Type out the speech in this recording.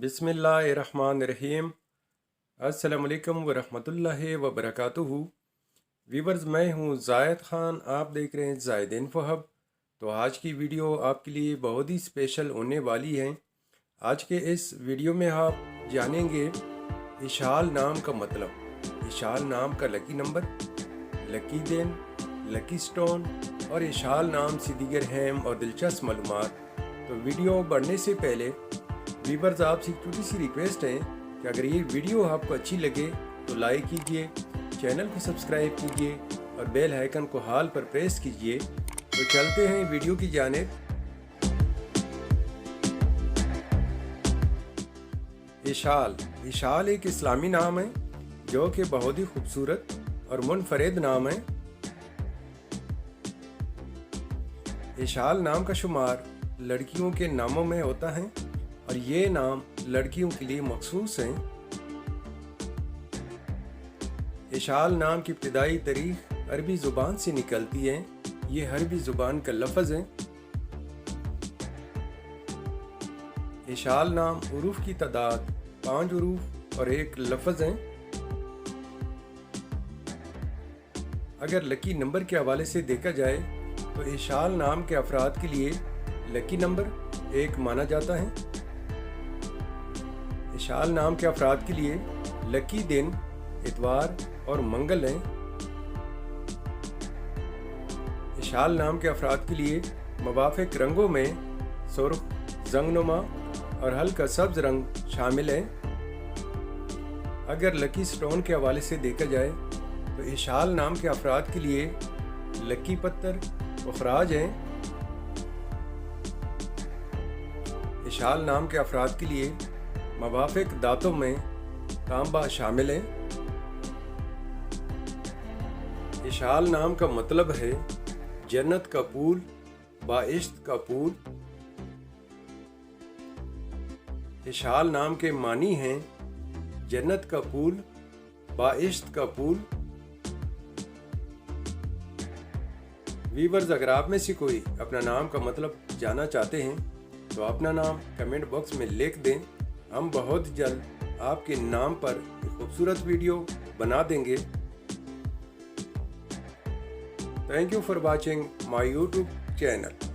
बिस्मिल्लाहिर्रहमानिर्रहीम। अस्सलामुअलैकुम वरहमतुल्लाहि वबरकातुहू। वीवर्स, मैं हूँ ज़ायद ख़ान, आप देख रहे हैं ज़ायद इन्फो हब। तो आज की वीडियो आपके लिए बहुत ही स्पेशल होने वाली है। आज के इस वीडियो में आप जानेंगे इशाल नाम का मतलब, इशाल नाम का लकी नंबर, लकी दिन, लकी स्टोन और इशाल नाम से दीगर अहम और दिलचस्प मालूमात। तो वीडियो बढ़ने से पहले व्यूअर्स, आपसे एक छोटी सी रिक्वेस्ट है कि अगर ये वीडियो आपको अच्छी लगे तो लाइक कीजिए, चैनल को सब्सक्राइब कीजिए और बेल आइकन को हाल पर प्रेस कीजिए। तो चलते हैं वीडियो की जानिब। इशाल एक इस्लामी नाम है जो कि बहुत ही खूबसूरत और मुनफरिद नाम है। इशाल नाम का शुमार लड़कियों के नामों में होता है और ये नाम लड़कियों के लिए मखसूस हैं। इशाल नाम की इब्तिदाई तारीख अरबी ज़ुबान से निकलती है। ये अरबी ज़ुबान का लफ्ज़ है। इशाल नाम उरूफ की तादाद 5 उरूफ और एक लफ्ज़ हैं। अगर लकी नंबर के हवाले से देखा जाए तो इशाल नाम के अफराद के लिए लकी नंबर 1 माना जाता है। इशाल नाम के अफराद के लिए लकी दिन इतवार और मंगल हैं। इशाल नाम के अफराद के लिए मुवाफिक रंगों में सुर्ख, जंगनुमा और हल्का सब्ज रंग शामिल हैं। अगर लकी स्टोन के हवाले से देखा जाए तो इशाल नाम के अफराद के लिए लकी पत्थर उखराज हैं। इशाल नाम के अफराद के लिए मुवाफिक दांतों में तांबा शामिल है। इशाल नाम का मतलब है जन्नत का पूल, बाइश्त का पूल। इशाल नाम के मानी हैं जन्नत का पूल, बाइश्त का पूल। वीवर्स, अगर आप में से कोई अपना नाम का मतलब जानना चाहते हैं तो अपना नाम कमेंट बॉक्स में लिख दें। हम बहुत जल्द आपके नाम पर एक खूबसूरत वीडियो बना देंगे। Thank you for watching my YouTube channel.